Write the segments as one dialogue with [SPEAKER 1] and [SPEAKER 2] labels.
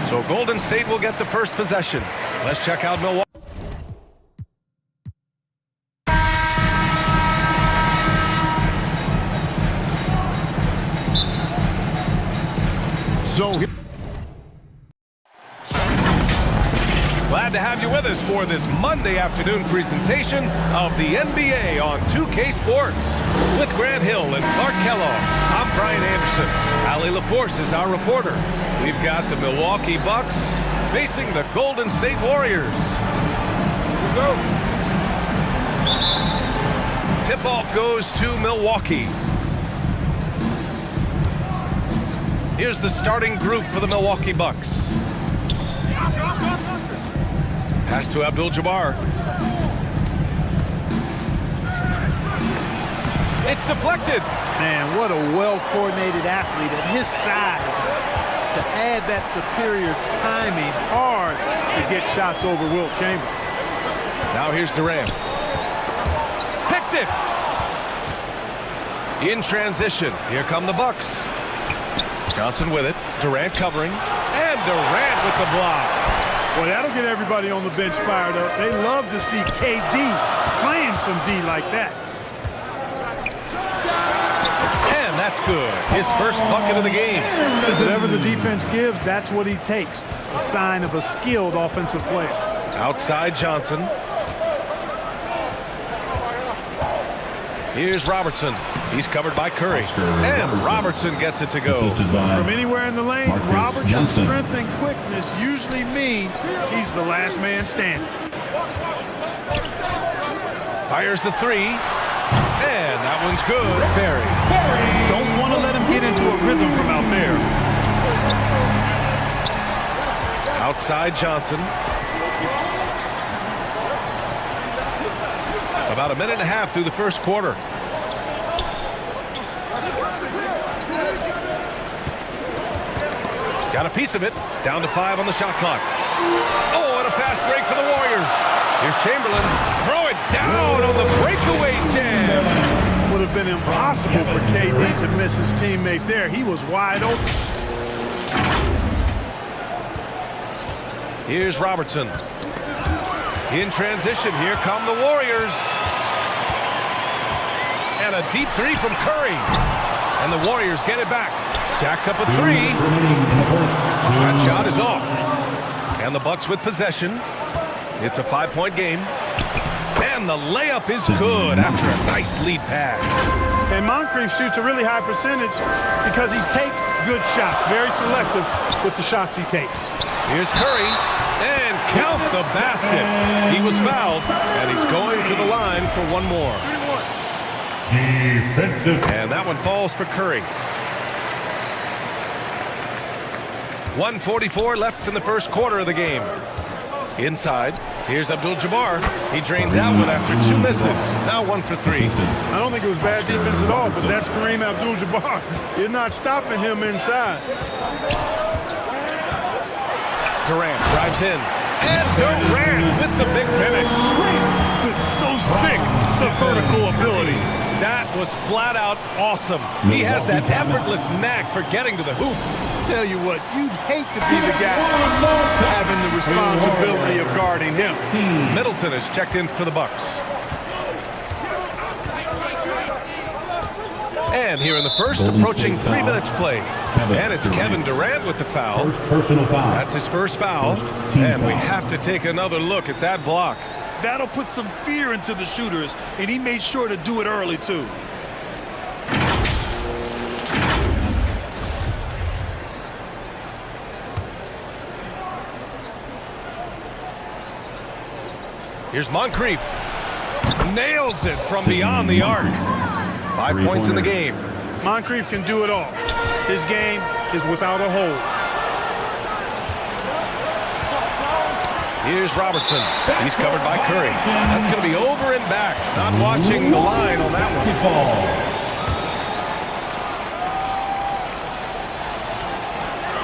[SPEAKER 1] So Golden State will get the first possession. Let's check out Milwaukee. Glad to have you with us for this Monday afternoon presentation of the NBA on 2K Sports. With Grant Hill and Clark Kellogg, I'm Brian Anderson. Allie LaForce is our reporter. We've got the Milwaukee Bucks facing the Golden State Warriors. Here we go. Tip-off goes to Milwaukee. Here's the starting group for the Milwaukee Bucks. Pass to Abdul-Jabbar. It's deflected.
[SPEAKER 2] Man, what a well-coordinated athlete at his size. To add that superior timing, hard to get shots over Wilt Chamberlain.
[SPEAKER 1] Now here's Durant. Picked it. In transition, here come the Bucks. Johnson with it. Durant covering. And Durant with the block.
[SPEAKER 2] Well, that'll get everybody on the bench fired up. They love to see KD playing some D like that.
[SPEAKER 1] And that's good. His first bucket of the game.
[SPEAKER 2] Whatever the defense gives, that's what he takes. A sign of a skilled offensive player.
[SPEAKER 1] Outside Johnson. Here's Robertson. He's covered by Curry. And Robertson gets it to go.
[SPEAKER 2] From anywhere in the lane, Robertson's strength and quickness usually means he's the last man standing.
[SPEAKER 1] Fires the three. And that one's good. Barry.
[SPEAKER 2] Don't want to let him get into a rhythm from out there.
[SPEAKER 1] Outside Johnson. About a minute and a half through the first quarter. Got a piece of it. Down to 5 on the shot clock. Oh, and a fast break for the Warriors. Here's Chamberlain. Throw it down on the breakaway jam.
[SPEAKER 2] Would have been impossible for KD to miss his teammate there. He was wide open.
[SPEAKER 1] Here's Robertson. In transition, here come the Warriors. And a deep three from Curry. And the Warriors get it back. Jacks up a three. That shot is off. And the Bucks with possession. It's a 5-point game. And the layup is good after a nice lead pass.
[SPEAKER 2] And Moncrief shoots a really high percentage because he takes good shots. Very selective with the shots he takes.
[SPEAKER 1] Here's Curry. And count the basket. He was fouled. And he's going to the line for one more.
[SPEAKER 3] Defensive.
[SPEAKER 1] And that one falls for Curry. 1:44 left in the first quarter of the game. Inside, here's Abdul-Jabbar. He drains that one after 2 misses. Now 1 for 3.
[SPEAKER 2] I don't think it was bad defense at all, but that's Kareem Abdul-Jabbar. You're not stopping him inside.
[SPEAKER 1] Durant drives in. And Durant with the big finish.
[SPEAKER 3] It's so sick, the vertical ability.
[SPEAKER 1] That was flat out awesome. He has that effortless knack for getting to the hoop.
[SPEAKER 2] Tell you what, you'd hate to be the guy having the responsibility of guarding him.
[SPEAKER 1] Middleton has checked in for the Bucks. And here in the first, approaching 3 minutes play. And it's Kevin Durant with the foul.
[SPEAKER 3] First personal foul.
[SPEAKER 1] That's his first foul. And we have to take another look at that block.
[SPEAKER 4] That'll put some fear into the shooters, and he made sure to do it early, too.
[SPEAKER 1] Here's Moncrief. Nails it from beyond the arc. 5 points in the game.
[SPEAKER 2] Moncrief can do it all. His game is without a hold.
[SPEAKER 1] Here's Robertson. He's covered by Curry. That's going to be over and back. Not watching the line on that one.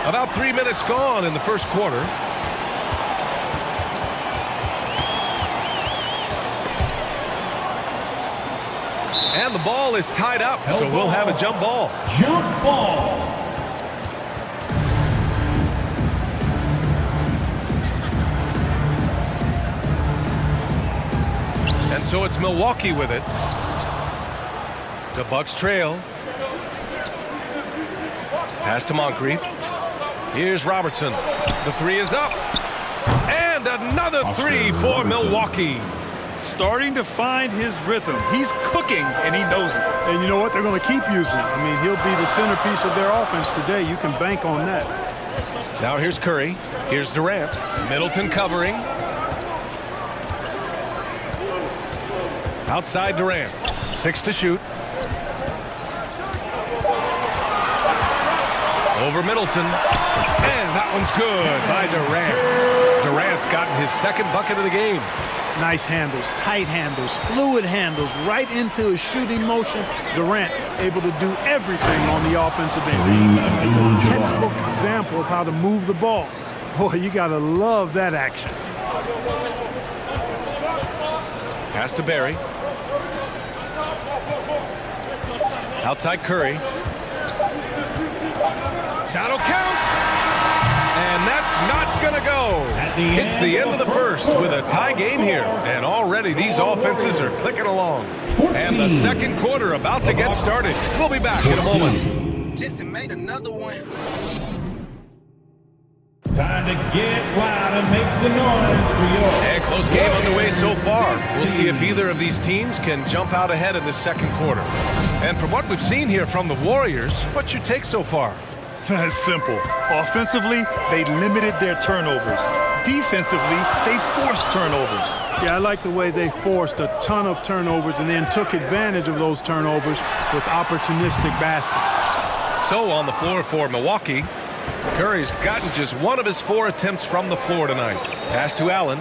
[SPEAKER 1] About 3 minutes gone in the first quarter. And the ball is tied up, so we'll have a jump ball.
[SPEAKER 3] Jump ball.
[SPEAKER 1] so it's Milwaukee with it. The Bucks trail. Pass to Moncrief. Here's Robertson. The three is up. And another three for Milwaukee.
[SPEAKER 4] Starting to find his rhythm. He's cooking, and he knows it.
[SPEAKER 2] And you know what? They're going to keep using it. I mean, he'll be the centerpiece of their offense today. You can bank on that.
[SPEAKER 1] Now here's Curry. Here's Durant. Middleton covering. Outside Durant. 6 to shoot. Over Middleton. And that one's good by Durant. Durant's gotten his second bucket of the game.
[SPEAKER 2] Nice handles, tight handles, fluid handles, right into a shooting motion. Durant able to do everything on the offensive end. It's a textbook example of how to move the ball. Boy, you got to love that action.
[SPEAKER 1] Pass to Barry. Outside Curry. That'll count. And that's not going to go. It's the end of the first with a tie game here. And already these offenses are clicking along. And the second quarter about to get started. We'll be back in a moment.
[SPEAKER 5] Jesse made another one.
[SPEAKER 6] Time to get wild and make some noise for your...
[SPEAKER 1] And close game underway so far. We'll see if either of these teams can jump out ahead in the second quarter. And from what we've seen here from the Warriors, what's your take so far?
[SPEAKER 4] It's simple. Offensively, they limited their turnovers. Defensively, they forced turnovers.
[SPEAKER 2] Yeah, I like the way they forced a ton of turnovers and then took advantage of those turnovers with opportunistic baskets.
[SPEAKER 1] So on the floor for Milwaukee, Curry's gotten just one of his 4 attempts from the floor tonight. Pass to Allen.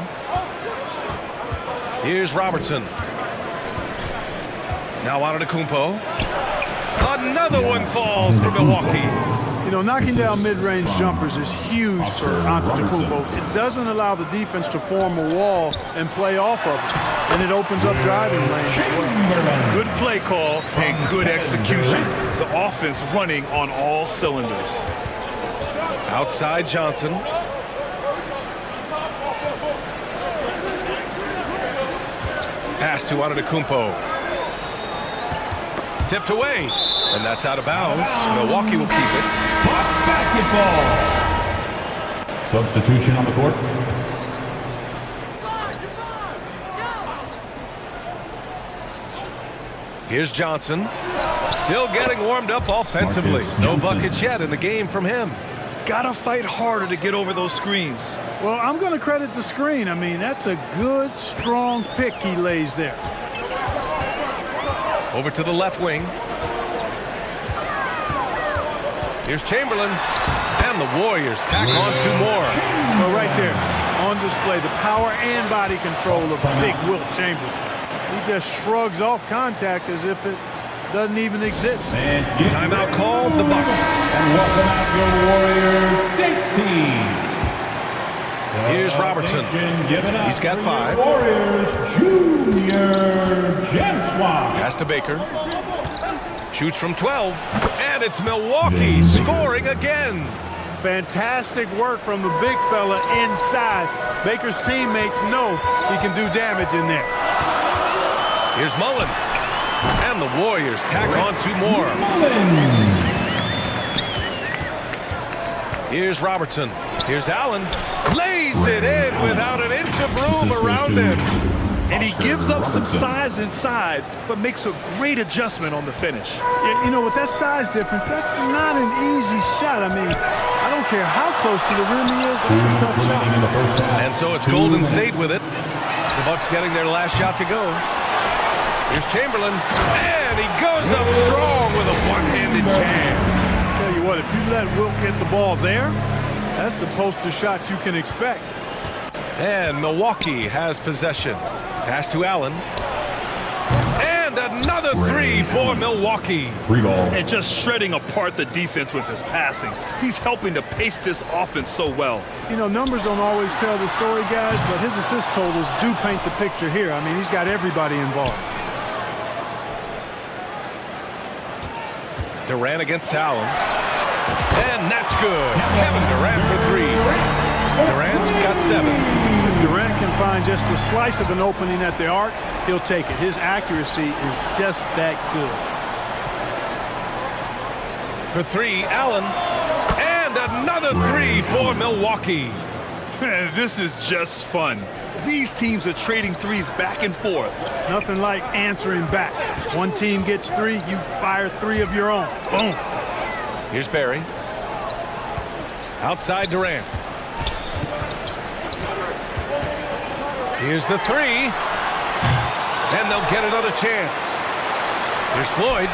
[SPEAKER 1] Here's Robertson. Now Antetokounmpo. Another one falls for Milwaukee.
[SPEAKER 2] You know, knocking down mid-range jumpers is huge for Antetokounmpo. It doesn't allow the defense to form a wall and play off of it. And it opens up driving lanes as well.
[SPEAKER 4] Good play call and good execution. The offense running on all cylinders.
[SPEAKER 1] Outside Johnson. Pass to Antetokounmpo. Tipped away. And that's out of bounds. Milwaukee will keep it.
[SPEAKER 6] Bucks basketball. Substitution on the court.
[SPEAKER 1] Here's Johnson. Still getting warmed up offensively. No buckets yet in the game from him.
[SPEAKER 4] Gotta fight harder to get over those screens.
[SPEAKER 2] Well, I'm going to credit the screen. I mean, that's a good, strong pick he lays there.
[SPEAKER 1] Over to the left wing. Here's Chamberlain. And the Warriors tack on 2 more.
[SPEAKER 2] Well, right there, on display, the power and body control of big Wilt Chamberlain. He just shrugs off contact as if it doesn't even exist.
[SPEAKER 1] Timeout called, the Bucks.
[SPEAKER 6] And welcome out your Warriors States team.
[SPEAKER 1] Here's Robertson. He's got 5.
[SPEAKER 6] Warriors Junior James Swap.
[SPEAKER 1] Pass to Baker. Shoots from 12. And it's Milwaukee scoring again.
[SPEAKER 2] Fantastic work from the big fella inside. Baker's teammates know he can do damage in there.
[SPEAKER 1] Here's Mullen. And the Warriors tack on 2 more. Here's Robertson. Here's Allen. Lays it in without an inch of room around him.
[SPEAKER 4] And he gives up some size inside, but makes a great adjustment on the finish.
[SPEAKER 2] Yeah, you know, with that size difference, that's not an easy shot. I mean, I don't care how close to the rim he is, that's a tough shot.
[SPEAKER 1] And so it's Golden State with it. The Bucks getting their last shot to go. Here's Chamberlain. And he goes up strong with a one-handed jam.
[SPEAKER 2] Tell you what, if you let Wilt get the ball there, that's the poster shot you can expect.
[SPEAKER 1] And Milwaukee has possession. Pass to Allen. And another 3 for Milwaukee.
[SPEAKER 6] Free ball.
[SPEAKER 4] And just shredding apart the defense with his passing. He's helping to pace this offense so well.
[SPEAKER 2] You know, numbers don't always tell the story, guys, but his assist totals do paint the picture here. I mean, he's got everybody involved.
[SPEAKER 1] Durant against Allen. And that's good. Kevin Durant for 3. Durant's got 7.
[SPEAKER 2] If Durant can find just a slice of an opening at the arc, he'll take it. His accuracy is just that good.
[SPEAKER 1] For three, Allen. And another three for Milwaukee.
[SPEAKER 4] Man, this is just fun. These teams are trading threes back and forth.
[SPEAKER 2] Nothing like answering back. One team gets three, you fire three of your own. Boom.
[SPEAKER 1] Here's Barry. Outside Durant. Here's the three. And they'll get another chance. Here's Floyd.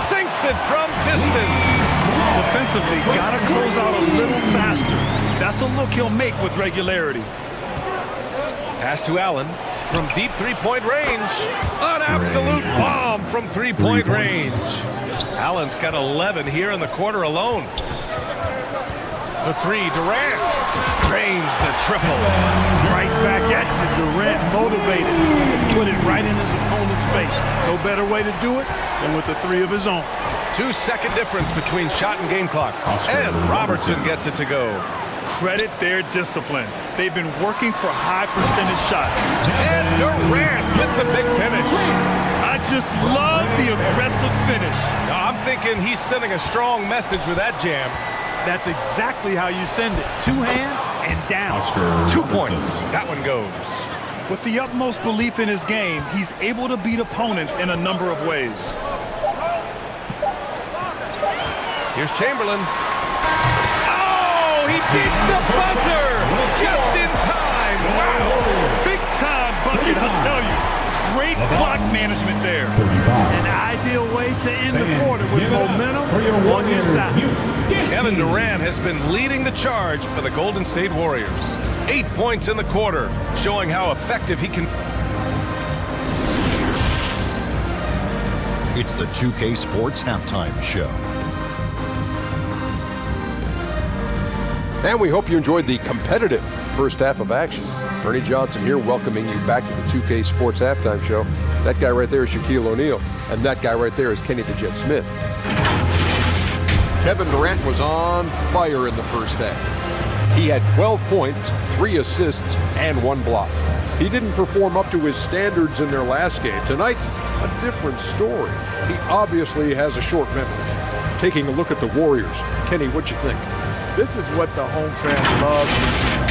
[SPEAKER 1] Sinks it from distance.
[SPEAKER 4] Defensively, gotta close out a little faster. That's a look he'll make with regularity.
[SPEAKER 1] Pass to Allen from deep three-point range. An absolute bomb from three-point range. Allen's got 11 here in the quarter alone. For three, Durant drains the triple.
[SPEAKER 2] Right back at you, Durant, motivated to put it right in his opponent's face. No better way to do it than with a three of his own.
[SPEAKER 1] 2-second difference between shot and game clock. And Robertson gets it to go.
[SPEAKER 4] Credit their discipline. They've been working for high percentage shots.
[SPEAKER 1] And Durant with the big finish.
[SPEAKER 4] I just love the aggressive finish.
[SPEAKER 1] I'm thinking he's sending a strong message with that jam.
[SPEAKER 2] That's exactly how you send it. Two hands and down.
[SPEAKER 1] 2 points. That one goes.
[SPEAKER 4] With the utmost belief in his game, he's able to beat opponents in a number of ways.
[SPEAKER 1] Here's Chamberlain. Oh, he beats the buzzer just in time.
[SPEAKER 4] Wow. Big time bucket, I'll tell you. Great clock management there.
[SPEAKER 2] An ideal way to end the quarter with momentum on your side.
[SPEAKER 1] Kevin Durant has been leading the charge for the Golden State Warriors. 8 points in the quarter, showing how effective he can.
[SPEAKER 5] It's the 2K Sports Halftime Show.
[SPEAKER 7] And we hope you enjoyed the competitive first half of action. Ernie Johnson here welcoming you back to the 2K Sports Halftime Show. That guy right there is Shaquille O'Neal, and that guy right there is Kenny the Jet Smith. Kevin Durant was on fire in the first half. He had 12 points, 3 assists, and 1 block. He didn't perform up to his standards in their last game. Tonight's a different story. He obviously has a short memory. Taking a look at the Warriors. Kenny, what you think?
[SPEAKER 8] This is what the home fans love.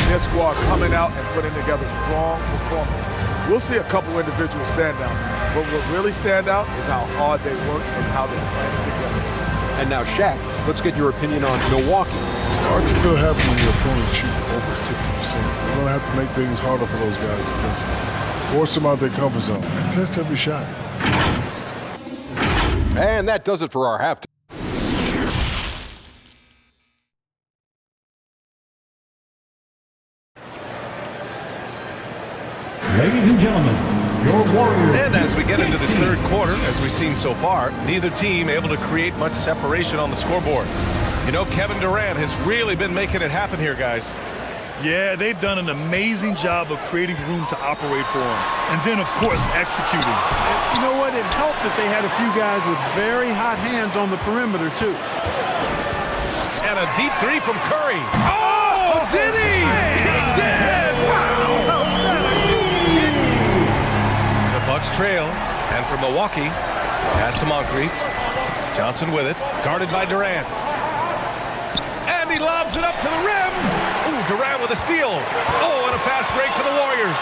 [SPEAKER 8] Their squad coming out and putting together strong performance. We'll see a couple individuals stand out, but what really stand out is how hard they work and how they plan together.
[SPEAKER 7] And now, Shaq, let's get your opinion on Milwaukee.
[SPEAKER 9] It's hard to feel happy when your opponent shoots over 60%. You're going to have to make things harder for those guys defensively. Force them out their comfort zone. Contest every shot.
[SPEAKER 7] And that does it for our halftime.
[SPEAKER 6] Ladies and gentlemen, your Warriors.
[SPEAKER 1] And as we get into this third quarter, as we've seen so far, neither team able to create much separation on the scoreboard. You know, Kevin Durant has really been making it happen here, guys.
[SPEAKER 4] Yeah, they've done an amazing job of creating room to operate for him. And then, of course, executing.
[SPEAKER 2] You know what? It helped that they had a few guys with very hot hands on the perimeter, too.
[SPEAKER 1] And a deep three from Curry. Oh, did he? He did! Wow! The Bucks trail. And from Milwaukee, pass to Moncrief. Johnson with it, guarded by Durant. And he lobs it up to the rim. Ooh, Durant with a steal. Oh, and a fast break for the Warriors.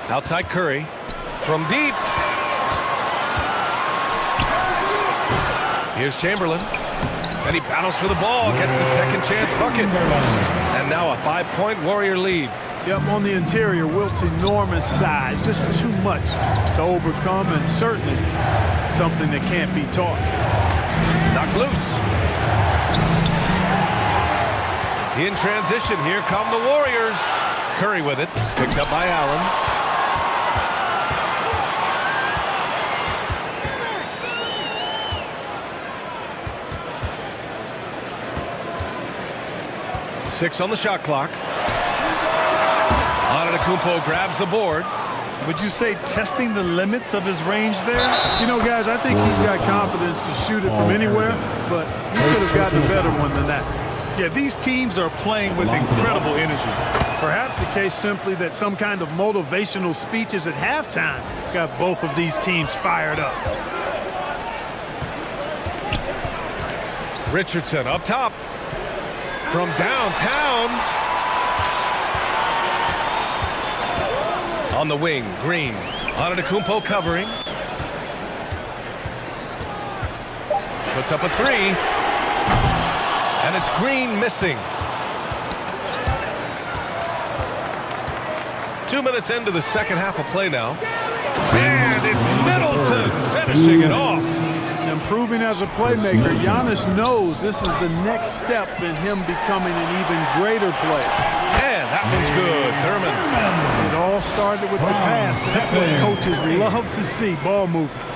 [SPEAKER 1] Outside Curry. From deep. Here's Chamberlain. And he battles for the ball, gets the second chance bucket. And now a 5-point Warrior lead.
[SPEAKER 2] Yep, on the interior, Wilt's enormous size, just too much to overcome, and certainly something that can't be taught.
[SPEAKER 1] Knocked loose. In transition, here come the Warriors. Curry with it, picked up by Allen. Six on the shot clock. Antetokounmpo grabs the board.
[SPEAKER 4] Would you say testing the limits of his range there?
[SPEAKER 2] You know, guys, I think he's got confidence to shoot it from anywhere, but he could have gotten a better one than that.
[SPEAKER 4] Yeah, these teams are playing with incredible energy.
[SPEAKER 2] Perhaps the case simply that some kind of motivational speeches at halftime got both of these teams fired up.
[SPEAKER 1] Richardson up top. From downtown. On the wing, Green. Antetokounmpo covering. Puts up a three. And it's Green missing. 2 minutes into the second half of play now. And it's Middleton finishing it off.
[SPEAKER 2] Improving as a playmaker, Giannis knows this is the next step in him becoming an even greater player.
[SPEAKER 1] And that one's good. Thurman.
[SPEAKER 2] It all started with the pass. That's what coaches love to see, ball movement.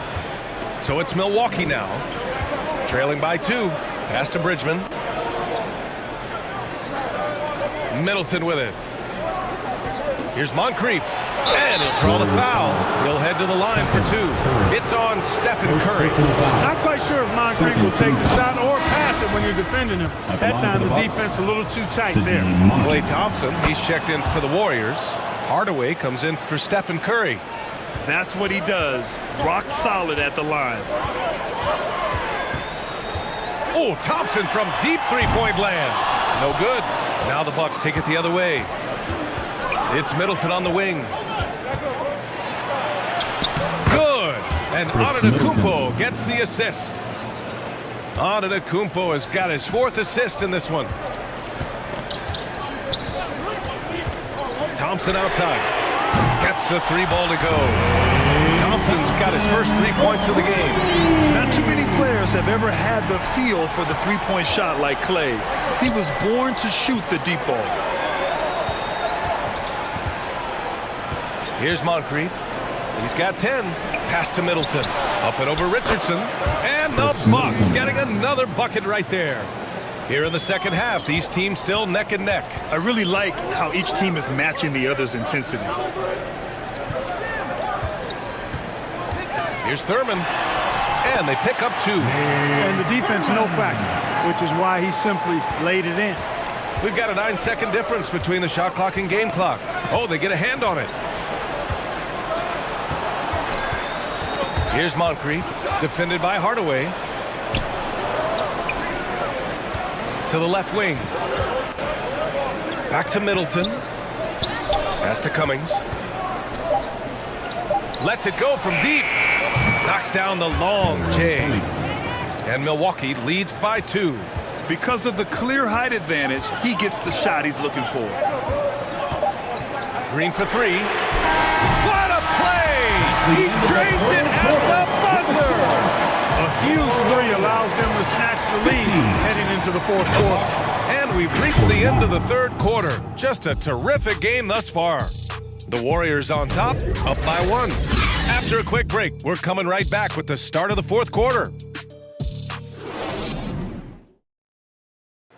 [SPEAKER 1] So it's Milwaukee now. Trailing by 2. Pass to Bridgman. Middleton with it. Here's Moncrief. And he'll draw the foul. He'll head to the line for 2. It's on Stephen Curry.
[SPEAKER 2] Not quite sure if Moncrief will take the shot or pass it when you're defending him. That time the defense a little too tight there.
[SPEAKER 1] Klay Thompson, he's checked in for the Warriors. Hardaway comes in for Stephen Curry.
[SPEAKER 3] That's what he does. Rock solid at the line.
[SPEAKER 1] Oh, Thompson from deep three-point land. No good. Now the Bucks take it the other way. It's Middleton on the wing. Good. And Antetokounmpo gets the assist. Antetokounmpo has got his 4th assist in this one. Thompson outside. Gets the 3 ball to go. Thompson's got his first 3 points of the game.
[SPEAKER 4] Not too many players have ever had the feel for the three-point shot like Klay. He was born to shoot the deep ball.
[SPEAKER 1] Here's Moncrief. He's got 10. Pass to Middleton. Up and over Richardson. And the Bucks getting another bucket right there. Here in the second half, these teams still neck and neck.
[SPEAKER 4] I really like how each team is matching the other's intensity.
[SPEAKER 1] Here's Thurman. And they pick up 2.
[SPEAKER 2] And the defense no factor, which is why he simply laid it in.
[SPEAKER 1] We've got a 9-second difference between the shot clock and game clock. Oh, they get a hand on it. Here's Moncrief, defended by Hardaway. To the left wing. Back to Middleton. Pass to Cummings. Lets it go from deep. Knocks down the long J. And Milwaukee leads by 2.
[SPEAKER 4] Because of the clear height advantage, he gets the shot he's looking for.
[SPEAKER 1] Green for 3. What a play! He drains it at the buzzer!
[SPEAKER 2] A huge 3 allows them to snatch the lead heading into the 4th quarter.
[SPEAKER 1] And we've reached the end of the 3rd quarter. Just a terrific game thus far. The Warriors on top, up by 1. After a quick break, we're coming right back with the start of the 4th quarter.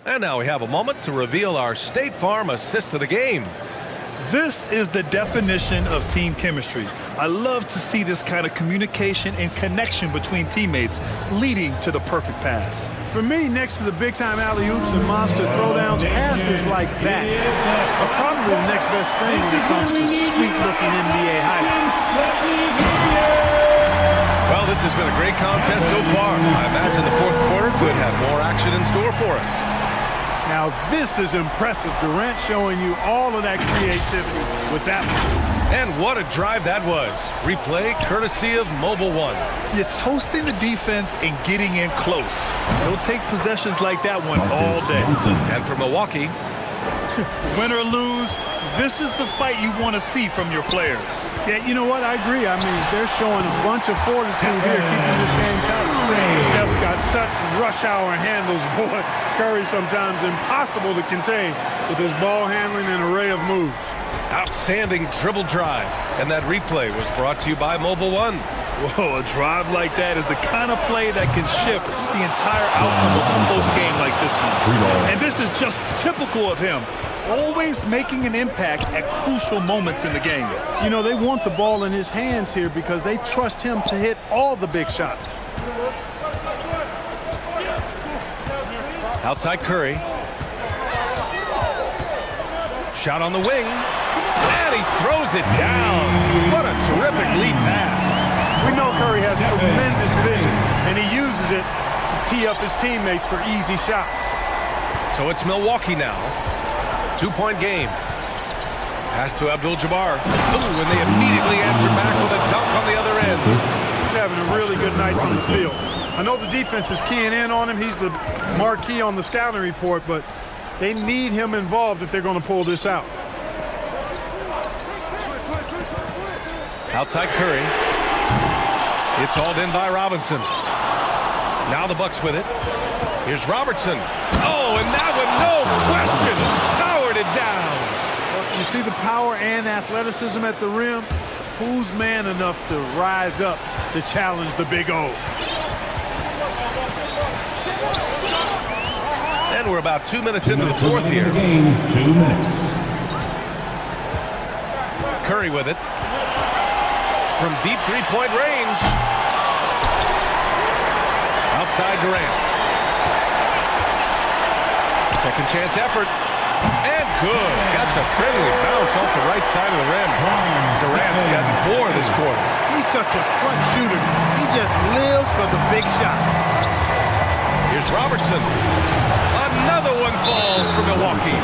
[SPEAKER 1] And now we have a moment to reveal our State Farm assist of the game.
[SPEAKER 4] This is the definition of team chemistry. I love to see this kind of communication and connection between teammates leading to the perfect pass.
[SPEAKER 2] For me, next to the big-time alley-oops and monster throwdowns, passes like that are probably the next best thing when it comes to sweet-looking NBA highlights.
[SPEAKER 1] Well, this has been a great contest so far. I imagine the 4th quarter could have more action in store for us.
[SPEAKER 2] Now, this is impressive. Durant showing you all of that creativity with that one.
[SPEAKER 1] And what a drive that was. Replay courtesy of Mobile One.
[SPEAKER 4] You're toasting the defense and getting in close. They'll take possessions like that one all day.
[SPEAKER 1] And for Milwaukee,
[SPEAKER 4] win or lose, this is the fight you want to see from your players.
[SPEAKER 2] Yeah, you know what? I agree. I mean, they're showing a bunch of fortitude here, keeping this game tight. Steph's got such rush hour handles. Boy, Curry sometimes impossible to contain with his ball handling and array of moves.
[SPEAKER 1] Outstanding dribble drive. And that replay was brought to you by Mobile One.
[SPEAKER 4] Whoa, a drive like that is the kind of play that can shift the entire outcome of a close game like this one. And this is just typical of him. Always making an impact at crucial moments in the game.
[SPEAKER 2] You know, they want the ball in his hands here because they trust him to hit all the big shots.
[SPEAKER 1] Outside Curry. Shot on the wing. And he throws it down. What a terrific lead pass.
[SPEAKER 2] We know Curry has tremendous vision, and he uses it to tee up his teammates for easy shots.
[SPEAKER 1] So it's Milwaukee now. 2-point game. Pass to Abdul-Jabbar. Ooh, and they immediately answer back with a dunk on the other end.
[SPEAKER 2] He's having a really good night from the field. I know the defense is keying in on him. He's the marquee on the scouting report, but they need him involved if they're going to pull this out.
[SPEAKER 1] Outside Curry. It's hauled in by Robinson. Now the Bucks with it. Here's Robertson. Oh, and that one, no question, powered it down.
[SPEAKER 2] You see the power and athleticism at the rim? Who's man enough to rise up to challenge the Big O?
[SPEAKER 1] And we're about 2 minutes into the fourth here.
[SPEAKER 6] Game, 2 minutes.
[SPEAKER 1] Curry with it. From deep three-point range. Outside Durant. Second chance effort. And good. Got the friendly bounce off the right side of the rim. Durant's gotten 4 this quarter.
[SPEAKER 2] He's such a clutch shooter. He just lives for the big shot.
[SPEAKER 1] Here's Robertson. Another one falls for Milwaukee.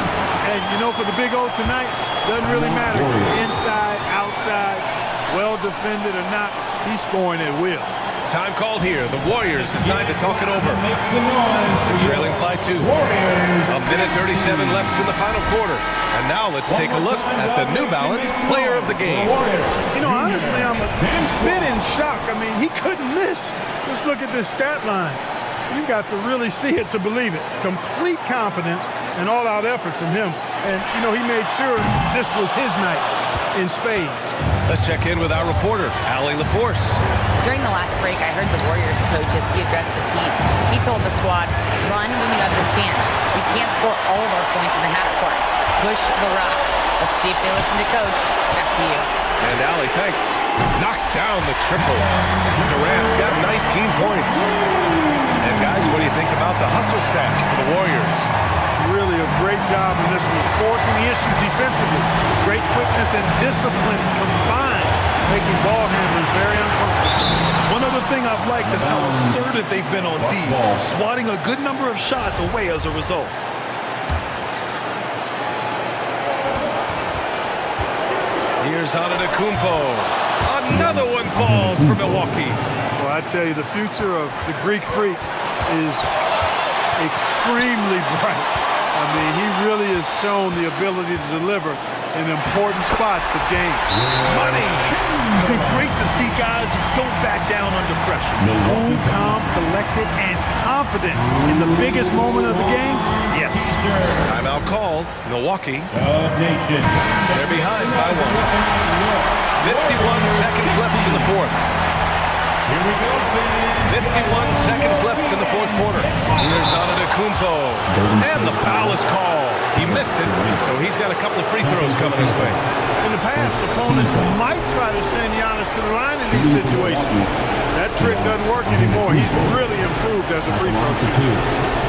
[SPEAKER 2] And you know, for the Big O tonight, doesn't really matter. Inside, outside, well defended or not, he's scoring at will.
[SPEAKER 1] Time called here. The Warriors decide to talk it over. Trailing by 2. A minute 37 left in the final quarter. And now let's take a look at the New Balance player of the game.
[SPEAKER 2] You know, honestly, I'm a bit in shock. I mean, he couldn't miss. Just look at this stat line. You've got to really see it to believe it. Complete confidence and all-out effort from him. And, you know, he made sure this was his night in spades.
[SPEAKER 1] Let's check in with our reporter, Allie LaForce.
[SPEAKER 10] During the last break, I heard the Warriors coach as he addressed the team. He told the squad, run when you have the chance. We can't score all of our points in the half court. Push the rock. Let's see if they listen to coach. Back to you.
[SPEAKER 1] And Allie, thanks. Knocks down the triple. Durant's got 19 points. And guys, what do you think about the hustle stats for the Warriors?
[SPEAKER 2] Really a great job in this one, forcing the issues defensively. Great quickness and discipline combined, making ball handlers very uncomfortable.
[SPEAKER 4] One other thing I've liked is how assertive they've been on D, swatting a good number of shots away as a result.
[SPEAKER 1] Here's Antetokounmpo. Another one falls for Milwaukee.
[SPEAKER 2] Well, I tell you, the future of the Greek Freak is extremely bright. I mean, he really has shown the ability to deliver in important spots of games.
[SPEAKER 1] Money!
[SPEAKER 4] Great to see guys who don't back down under pressure.
[SPEAKER 2] Cool, calm, collected, and confident in the biggest moment of the game. Yes.
[SPEAKER 1] Timeout called. Milwaukee. They're behind by 1. 51 seconds left in the fourth.
[SPEAKER 6] Here we go.
[SPEAKER 1] 51 seconds left in the fourth quarter. Here's Antetokounmpo. And the foul is called. He missed it, so he's got a couple of free throws coming his way.
[SPEAKER 2] In the past, opponents might try to send Giannis to the line in these situations. That trick doesn't work anymore. He's really improved as a free throw shooter.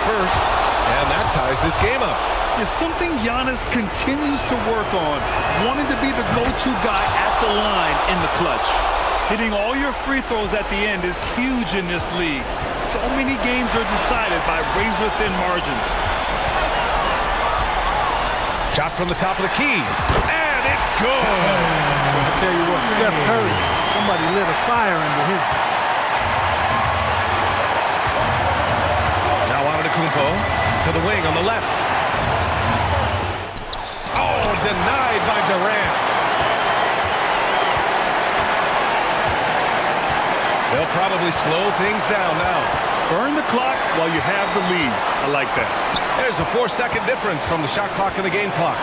[SPEAKER 1] First, and that ties this game up.
[SPEAKER 4] It's something Giannis continues to work on, wanting to be the go-to guy at the line in the clutch. Hitting all your free throws at the end is huge in this league. So many games are decided by razor-thin margins.
[SPEAKER 1] Shot from the top of the key, and it's good.
[SPEAKER 2] I tell you what, Steph Curry, somebody lit a fire under him.
[SPEAKER 1] Antetokounmpo to the wing on the left. Oh, denied by Durant. They'll probably slow things down now.
[SPEAKER 4] Burn the clock while you have the lead. I like that.
[SPEAKER 1] There's a 4-second difference from the shot clock and the game clock.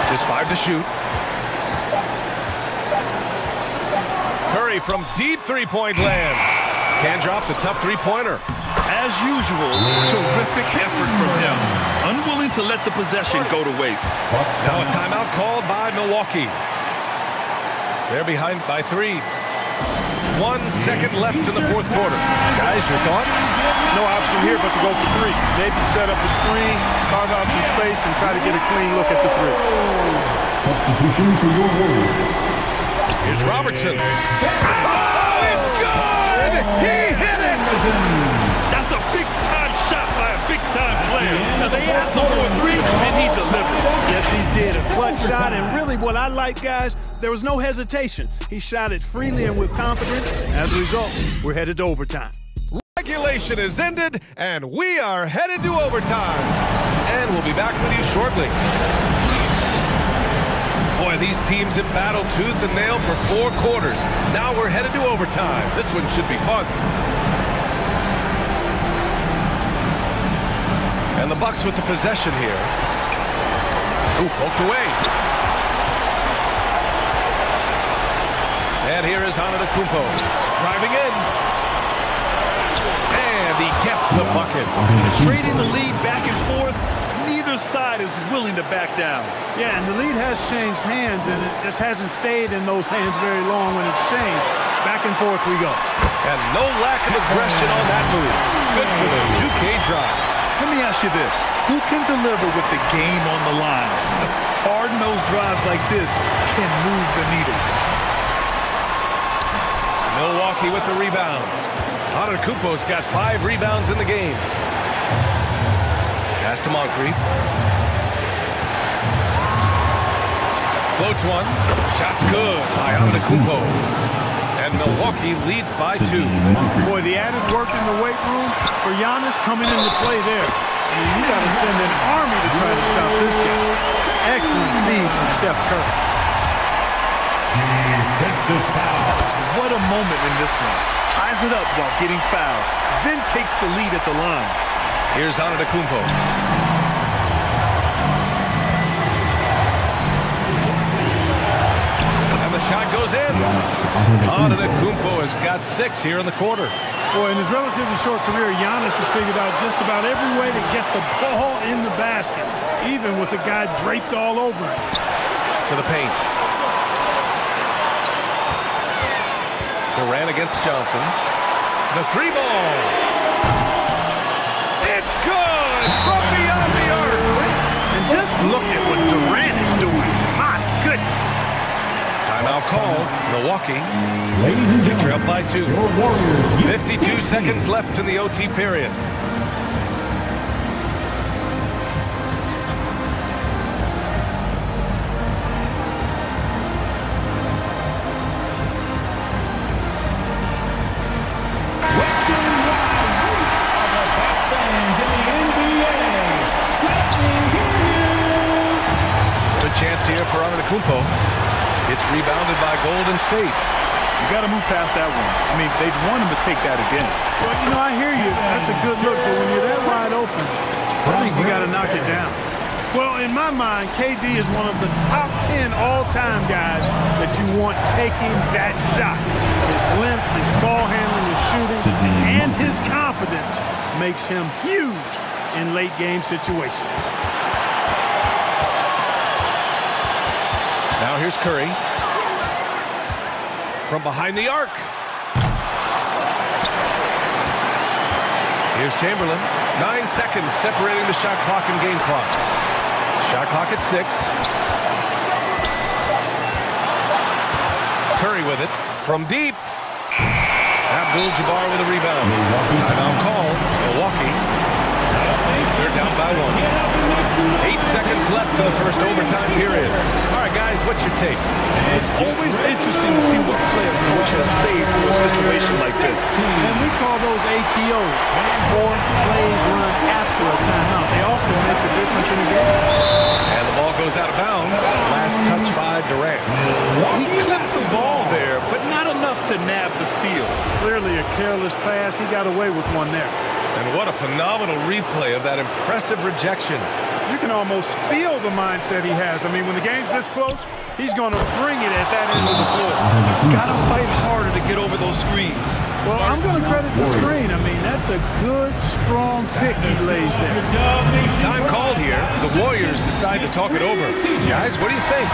[SPEAKER 1] Just 5 to shoot. Curry from deep three-point land. Can't drop the tough three-pointer.
[SPEAKER 4] As usual, terrific effort from him. Unwilling to let the possession go to waste.
[SPEAKER 1] Now a timeout called by Milwaukee. They're behind by 3. 1 second left in the fourth quarter. Guys, your thoughts?
[SPEAKER 2] No option here but to go for 3. Maybe set up a screen, carve out some space, and try to get a clean look at the 3.
[SPEAKER 6] Substitution for your Warriors.
[SPEAKER 1] Here's Robertson. Oh, it's good! He hit it!
[SPEAKER 4] That's a big-time shot by a big-time player. Now, they asked him for a 3, and he delivered.
[SPEAKER 2] Yes, he did. A clutch shot, and really what I like, guys, there was no hesitation. He shot it freely and with confidence. As a result, we're headed to overtime.
[SPEAKER 1] Regulation is ended, and we are headed to overtime. And we'll be back with you shortly. Boy, these teams have battled tooth and nail for 4 quarters. Now we're headed to overtime. This one should be fun. And the Bucks with the possession here. Ooh, poked away. And here is Antetokounmpo driving in. And he gets the bucket.
[SPEAKER 4] Trading the lead back and forth, neither side is willing to back down.
[SPEAKER 2] Yeah, and the lead has changed hands, and it just hasn't stayed in those hands very long when it's changed. Back and forth we go.
[SPEAKER 1] And no lack of aggression on that move. Good for the 2K drive.
[SPEAKER 4] Let me ask you this. Who can deliver with the game on the line? Hard-nosed drives like this can move the needle.
[SPEAKER 1] Milwaukee with the rebound. Antetokounmpo's got 5 rebounds in the game. Pass to Moncrief. Floats one. Shot's good by Antetokounmpo. And Milwaukee leads by 2.
[SPEAKER 2] Boy, the added work in the weight room for Giannis coming into play there. I mean, you got to send an army to try to stop this guy. Excellent feed from Steph Curry.
[SPEAKER 6] Defensive foul.
[SPEAKER 4] What a moment in this one. Ties it up while getting fouled. Then takes the lead at the line.
[SPEAKER 1] Here's Antetokounmpo. And the shot goes in. Antetokounmpo has got 6 here in the quarter.
[SPEAKER 2] Boy, in his relatively short career, Giannis has figured out just about every way to get the ball in the basket, even with the guy draped all over him.
[SPEAKER 1] To the paint. Durant against Johnson. The 3 ball. It's good from beyond the arc.
[SPEAKER 2] And just look at what Durant is doing. My goodness.
[SPEAKER 1] Timeout called. Milwaukee.
[SPEAKER 6] Ladies and
[SPEAKER 1] They're
[SPEAKER 6] gentlemen,
[SPEAKER 1] up by 2.
[SPEAKER 6] your Warriors.
[SPEAKER 1] 52 seconds left in the OT period. Chance here for Antetokounmpo. It's rebounded by Golden State.
[SPEAKER 4] You got to move past that one. I mean, they'd want him to take that again.
[SPEAKER 2] Well, you know, I hear you. That's a good look, but when you're that wide open, I think you got to knock it down. Well, in my mind, KD is one of the top 10 all-time guys that you want taking that shot. His length, his ball handling, his shooting, and his confidence makes him huge in late-game situations.
[SPEAKER 1] Now here's Curry. From behind the arc. Here's Chamberlain. 9 seconds separating the shot clock and game clock. Shot clock at 6. Curry with it. From deep. Abdul-Jabbar with a rebound. Timeout call. Milwaukee. They're down by 1. 8 seconds left in the first overtime period. All right, guys, what's your take?
[SPEAKER 4] It's always interesting to see what player coach has saved for a situation like this.
[SPEAKER 2] And we call those ATOs. More plays run after a timeout. They often make the difference in the game.
[SPEAKER 1] And the ball goes out of bounds. Last touch by Durant.
[SPEAKER 4] He clipped the ball there, but not enough to nab the steal.
[SPEAKER 2] Clearly a careless pass. He got away with one there.
[SPEAKER 1] And what a phenomenal replay of that impressive rejection.
[SPEAKER 2] You can almost feel the mindset he has. I mean, when the game's this close, he's going to bring it at that end of the floor.
[SPEAKER 4] Got to fight harder to get over those screens.
[SPEAKER 2] Well, I'm going to credit the screen. I mean, that's a good, strong pick he lays there.
[SPEAKER 1] Time called here. The Warriors decide to talk it over. Guys, what do you think?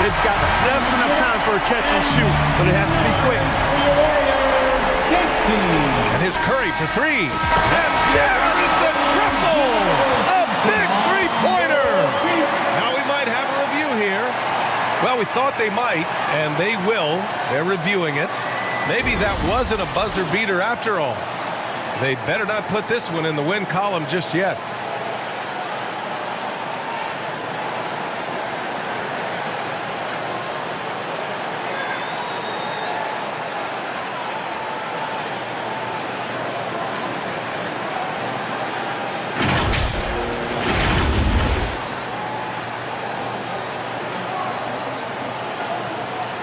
[SPEAKER 3] They've got just enough time for a catch and shoot, but it has to be quick.
[SPEAKER 1] And here's Curry for three. And there is the triple! A big three-pointer! Now we might have a review here. Well, we thought they might, and they will. They're reviewing it. Maybe that wasn't a buzzer beater after all. They'd better not put this one in the win column just yet.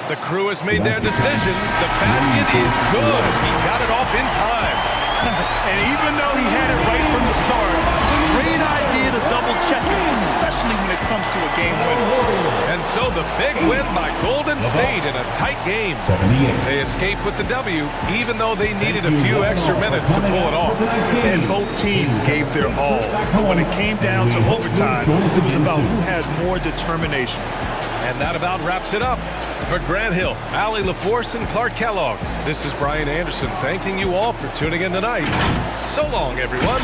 [SPEAKER 1] The crew has made their decision. The basket is good. He got it off in time.
[SPEAKER 4] And even though he had it right from the start, great idea to double check it, especially when it comes to a game winner.
[SPEAKER 1] And so the big win by Golden State in a tight game. They escape with the W, even though they needed a few extra minutes to pull it off.
[SPEAKER 4] And both teams gave their all. But when it came down to overtime, it was about who had more determination.
[SPEAKER 1] And that about wraps it up. For Grant Hill, Allie LaForce, and Clark Kellogg, this is Brian Anderson thanking you all for tuning in tonight. So long, everyone.